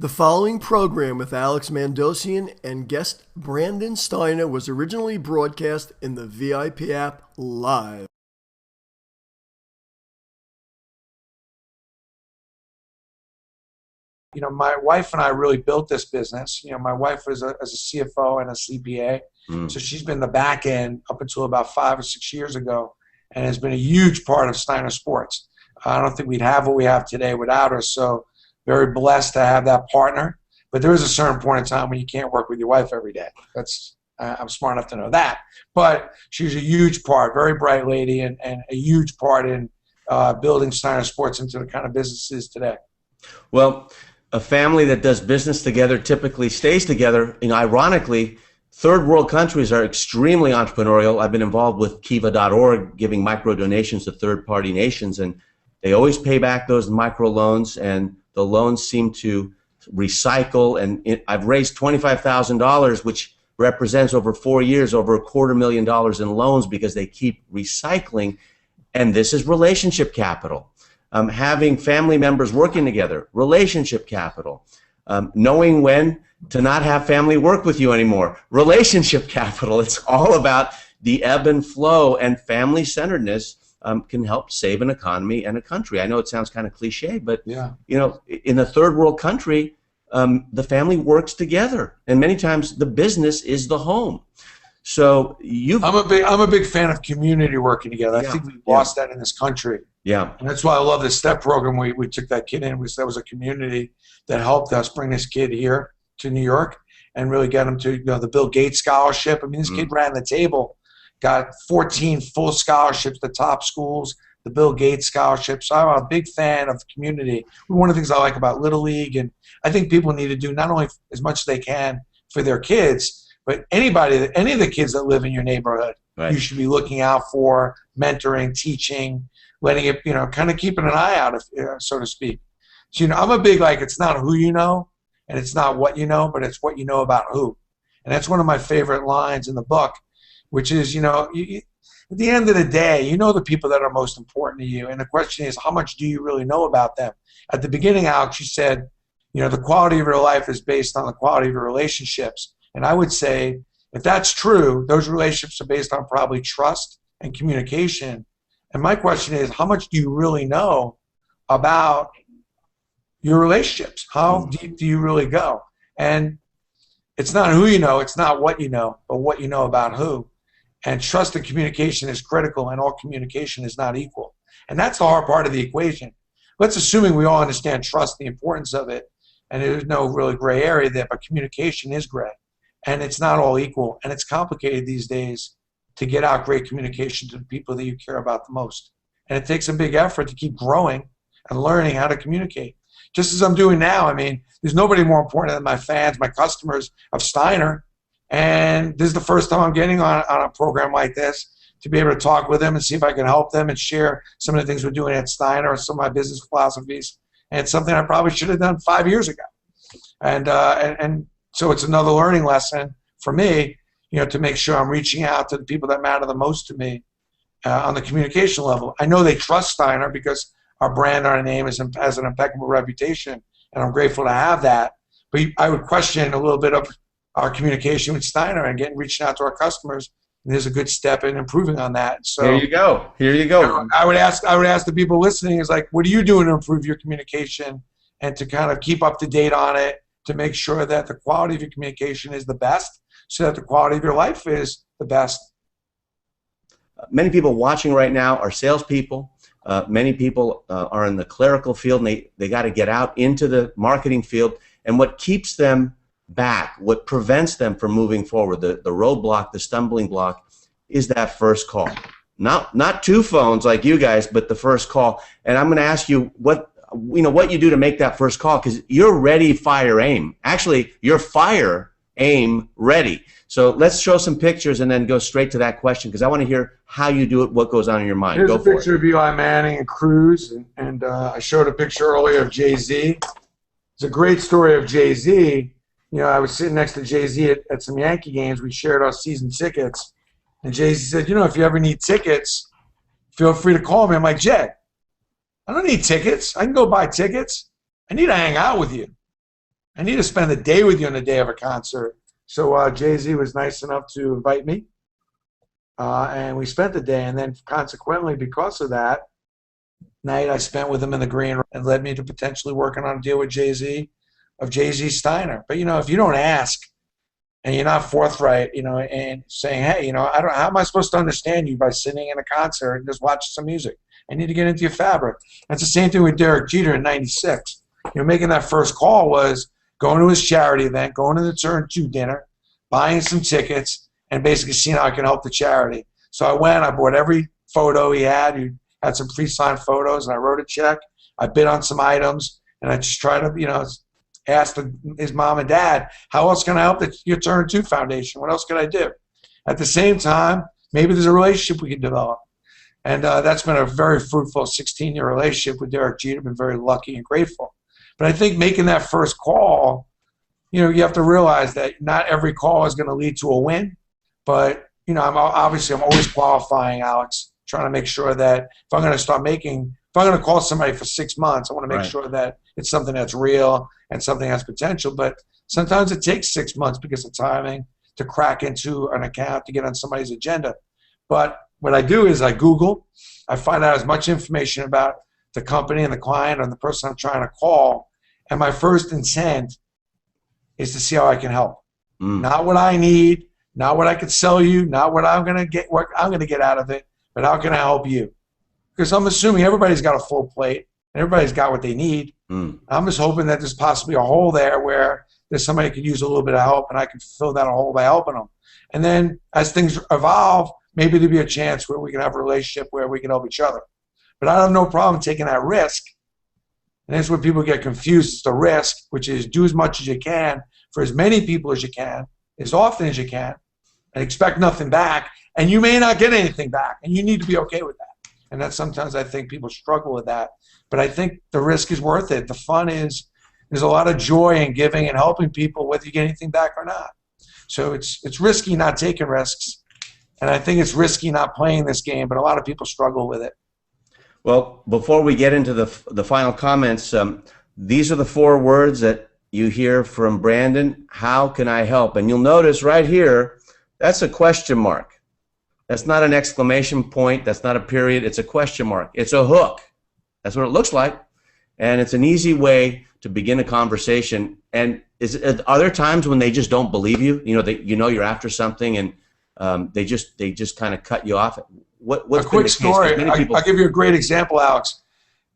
The following program with Alex Mandossian and guest Brandon Steiner was originally broadcast in the VIP app live. You know, my wife and I really built this business. You know, my wife is a CFO and a CPA, so she's been the back end up until about 5 or 6 years ago, and has been a huge part of Steiner Sports. I don't think we'd have what we have today without her, so very blessed to have that partner. But there is a certain point in time when you can't work with your wife every day. That's I'm smart enough to know that. But she's a huge part, very bright lady, and a huge part in building Steiner Sports into the kind of business it is today. Well, a family that does business together typically stays together. You know, ironically, third world countries are extremely entrepreneurial. I've been involved with Kiva.org, giving micro donations to third-party nations, and they always pay back those micro loans, and the loans seem to recycle. And I've raised $25,000, which represents over 4 years, over $250,000 in loans, because they keep recycling. And this is relationship capital. Having family members working together, relationship capital. Knowing when to not have family work with you anymore, relationship capital. It's all about the ebb and flow, and family-centeredness can help save an economy and a country. I know it sounds kind of cliche, but yeah, you know, in a third world country, the family works together, and many times the business is the home. So I'm a big fan of community working together. Yeah. I think we've lost that in this country. Yeah. And that's why I love this STEP program. We took that kid in. That was a community that helped us bring this kid here to New York and really get him to, you know, the Bill Gates scholarship. I mean, this kid ran the table, got 14 full scholarships to top schools, the Bill Gates scholarship. So I'm a big fan of community. One of the things I like about Little League, and I think people need to do not only as much as they can for their kids, but any of the kids that live in your neighborhood, right, you should be looking out for, mentoring, teaching, letting it, you know, kind of keeping an eye out, so to speak. So, you know, I'm a big, like, it's not who you know, and it's not what you know, but it's what you know about who. And that's one of my favorite lines in the book, which is, you know, at the end of the day, you know the people that are most important to you. And the question is, how much do you really know about them? At the beginning, Alex, you said, you know, the quality of your life is based on the quality of your relationships. And I would say, if that's true, those relationships are based on probably trust and communication. And my question is, how much do you really know about your relationships? How deep do you really go? And it's not who you know, it's not what you know, but what you know about who. And trust and communication is critical, and all communication is not equal. And that's the hard part of the equation. Let's assuming we all understand trust, the importance of it, and there's no really gray area there, but communication is gray. And it's not all equal, and it's complicated these days to get out great communication to the people that you care about the most. And it takes a big effort to keep growing and learning how to communicate. Just as I'm doing now, I mean, there's nobody more important than my fans, my customers of Steiner. And this is the first time I'm getting on a program like this to be able to talk with them and see if I can help them and share some of the things we're doing at Steiner and some of my business philosophies. And it's something I probably should have done 5 years ago. And so it's another learning lesson for me, you know, to make sure I'm reaching out to the people that matter the most to me on the communication level. I know they trust Steiner because our brand, our name has an impeccable reputation, and I'm grateful to have that. But I would question a little bit of our communication with Steiner and reaching out to our customers. And there's a good step in improving on that. So here you go. Here you go. I would ask the people listening, is like, what are you doing to improve your communication and to kind of keep up to date on it, to make sure that the quality of your communication is the best, so that the quality of your life is the best. Many people watching right now are salespeople. Many people are in the clerical field, and they got to get out into the marketing field. And what keeps them back, what prevents them from moving forward, the roadblock, the stumbling block, is that first call. Not two phones like you guys, but the first call. And I'm going to ask you what you do to make that first call, because you're ready, fire, aim. Actually, you're fire, aim, ready. So let's show some pictures and then go straight to that question, because I want to hear how you do it, what goes on in your mind. Here's Go a for picture of Eli Manning and Cruz, and I showed a picture earlier of Jay-Z. It's a great story of Jay-Z. You know, I was sitting next to Jay-Z at some Yankee games. We shared our season tickets, and Jay-Z said, you know, if you ever need tickets, feel free to call me. I'm like, Jay, I don't need tickets. I can go buy tickets. I need to hang out with you. I need to spend the day with you on the day of a concert. So Jay-Z was nice enough to invite me, and we spent the day. And then consequently, because of that night I spent with him in the green room, and led me to potentially working on a deal with Jay-Z, of Jay-Z Steiner. But, if you don't ask and you're not forthright, and saying, hey, how am I supposed to understand you by sitting in a concert and just watching some music? I need to get into your fabric. That's the same thing with Derek Jeter in '96. Making that first call was going to his charity event, going to the Turn 2 dinner, buying some tickets, and basically seeing how I can help the charity. So I went, I bought every photo he had. He had some pre-signed photos, and I wrote a check. I bid on some items, and I just tried to, ask his mom and dad, how else can I help your Turn 2 Foundation? What else can I do? At the same time, maybe there's a relationship we can develop. And that's been a very fruitful 16-year relationship with Derek Jeter. I've been very lucky and grateful. But I think making that first call, you have to realize that not every call is going to lead to a win. But, I'm always qualifying, Alex, trying to make sure that if I'm going to call somebody for 6 months, I want to make sure that it's something that's real and something that's potential. But sometimes it takes 6 months because of timing to crack into an account, to get on somebody's agenda. But what I do is I Google, I find out as much information about the company and the client and the person I'm trying to call, and my first intent is to see how I can help. Not what I need, not what I could sell you, not what I'm going to get out of it, but how can I help you? Because I'm assuming everybody's got a full plate, and everybody's got what they need. I'm just hoping that there's possibly a hole there where there's somebody who could use a little bit of help, and I can fill that hole by helping them. And then as things evolve, maybe there'll be a chance where we can have a relationship where we can help each other. But I have no problem taking that risk. And that's where people get confused. It's the risk, which is do as much as you can for as many people as you can, as often as you can, and expect nothing back. And you may not get anything back, and you need to be okay with that. And that's sometimes I think people struggle with that. But I think the risk is worth it. The fun is there's a lot of joy in giving and helping people, whether you get anything back or not. So it's risky not taking risks. And I think it's risky not playing this game, but a lot of people struggle with it. Well, before we get into the final comments, these are the 4 words that you hear from Brandon. How can I help? And you'll notice right here, that's a question mark. That's not an exclamation point. That's not a period. It's a question mark. It's a hook. That's what it looks like. And it's an easy way to begin a conversation. And are there times when they just don't believe you? You're after something, and they just kind of cut you off. What's a quick story. I'll give you a great example, Alex.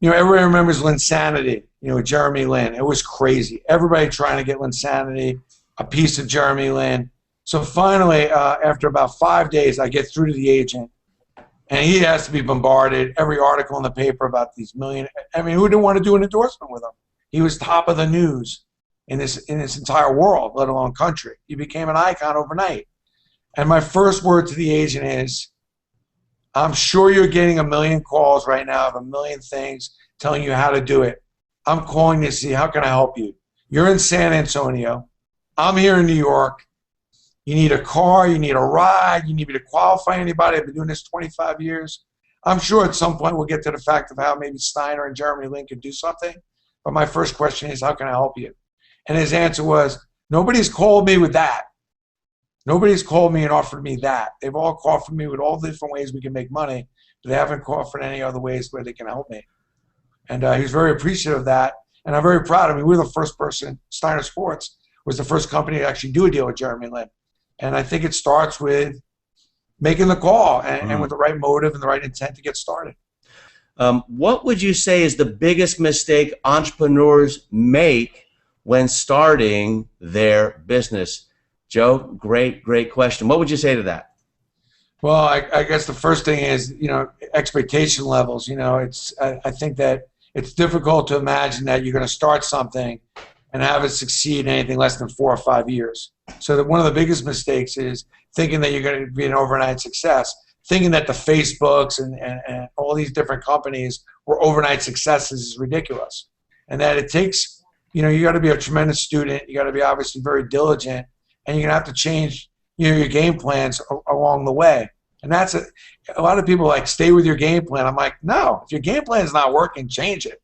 Everybody remembers Linsanity, Jeremy Lin. It was crazy. Everybody trying to get Linsanity, a piece of Jeremy Lin. So finally, after about 5 days, I get through to the agent, and he has to be bombarded. Every article in the paper about these million. I mean, who didn't want to do an endorsement with him? He was top of the news in this entire world, let alone country. He became an icon overnight. And my first word to the agent is, I'm sure you're getting a million calls right now of a million things telling you how to do it. I'm calling to see how can I help you. You're in San Antonio. I'm here in New York. You need a car. You need a ride. You need me to qualify anybody. I've been doing this 25 years. I'm sure at some point we'll get to the fact of how maybe Steiner and Jeremy Lin could do something. But my first question is, how can I help you? And his answer was, nobody's called me with that. Nobody's called me and offered me that. They've all called for me with all the different ways we can make money, but they haven't called for any other ways where they can help me. And he was very appreciative of that. And I'm very proud. I mean, we were the first person, Steiner Sports was the first company to actually do a deal with Jeremy Lin. And I think it starts with making the call and with the right motive and the right intent to get started. What would you say is the biggest mistake entrepreneurs make when starting their business? Joe, great question. What would you say to that? Well, I guess the first thing is, expectation levels. I think that it's difficult to imagine that you're going to start something and have it succeed in anything less than 4 or 5 years. So that one of the biggest mistakes is thinking that you're going to be an overnight success, thinking that the Facebooks and all these different companies were overnight successes is ridiculous. And that it takes, you got to be a tremendous student. You got to be obviously very diligent. And you're going to have to change your game plans along the way. And that's a lot of people like, stay with your game plan. I'm like, no, if your game plan is not working, change it.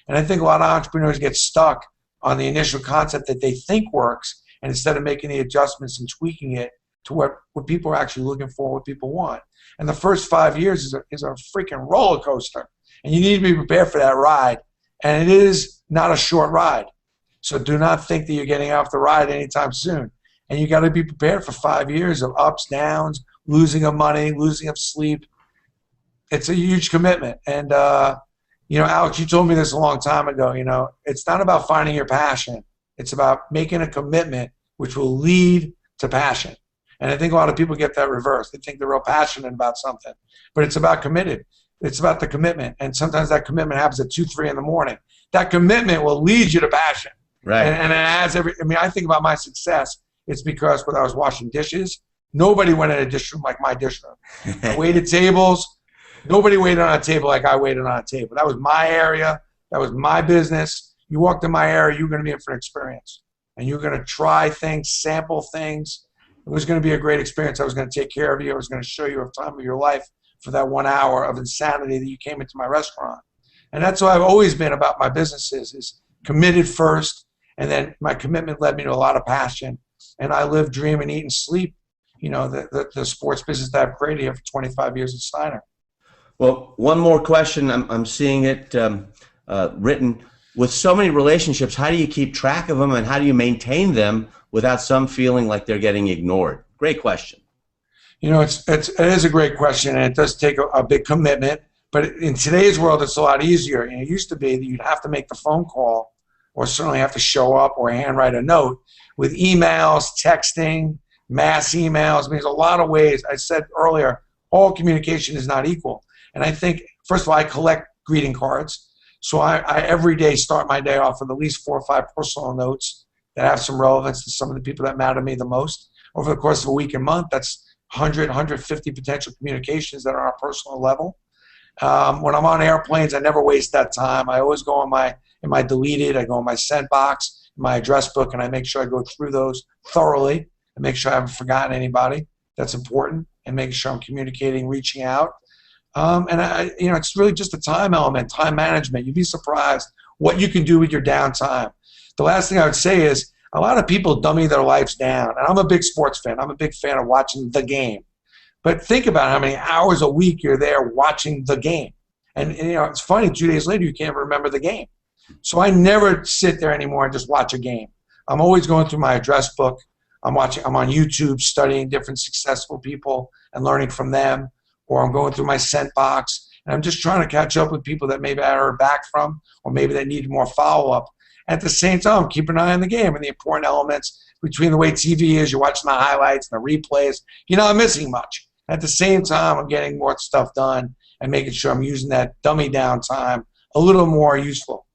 And I think a lot of entrepreneurs get stuck on the initial concept that they think works, and instead of making the adjustments and tweaking it to what people are actually looking for, what people want. And the first 5 years is a freaking roller coaster, and you need to be prepared for that ride. And it is not a short ride. So do not think that you're getting off the ride anytime soon. And you got to be prepared for 5 years of ups, downs, losing of money, losing of sleep. It's a huge commitment. And, Alex, you told me this a long time ago, it's not about finding your passion. It's about making a commitment which will lead to passion. And I think a lot of people get that reversed. They think they're real passionate about something, but it's about committed. It's about the commitment. And sometimes that commitment happens at 2, 3 in the morning. That commitment will lead you to passion. Right. And I think about my success. It's because when I was washing dishes, nobody went in a dish room like my dish room. I waited tables. Nobody waited on a table like I waited on a table. That was my area. That was my business. You walked in my area, you're going to be in for an experience. And you're going to try things, sample things. It was going to be a great experience. I was going to take care of you. I was going to show you a time of your life for that 1 hour of insanity that you came into my restaurant. And that's what I've always been about my businesses, is committed first. And then my commitment led me to a lot of passion. And I live, dream, and eat and sleep, the sports business that I've created here for 25 years at Steiner. Well, one more question. I'm seeing it written. With so many relationships, how do you keep track of them, and how do you maintain them without some feeling like they're getting ignored? Great question. It is a great question, and it does take a big commitment. But in today's world, it's a lot easier. It used to be that you'd have to make the phone call, or certainly have to show up or handwrite a note. With emails, texting, mass emails, there's a lot of ways. I said earlier, all communication is not equal. And I think, first of all, I collect greeting cards. So I every day start my day off with at least 4 or 5 personal notes that have some relevance to some of the people that matter to me the most. Over the course of a week and month, that's 100, 150 potential communications that are on a personal level. When I'm on airplanes, I never waste that time. I always go in my deleted, I go in my sent box, in my address book, and I make sure I go through those thoroughly and make sure I haven't forgotten anybody. That's important, and making sure I'm communicating, reaching out. It's really just a time element, time management. You'd be surprised what you can do with your downtime. The last thing I would say is a lot of people dummy their lives down. And I'm a big sports fan. I'm a big fan of watching the game. But think about how many hours a week you're there watching the game. And it's funny, 2 days later, you can't remember the game. So I never sit there anymore and just watch a game. I'm always going through my address book. I'm on YouTube studying different successful people and learning from them. Or I'm going through my sent box, and I'm just trying to catch up with people that maybe I heard back from, or maybe that need more follow-up. At the same time, keep an eye on the game and the important elements between the way TV is, you're watching the highlights and the replays. You're not missing much. At the same time, I'm getting more stuff done and making sure I'm using that dummy down time a little more useful.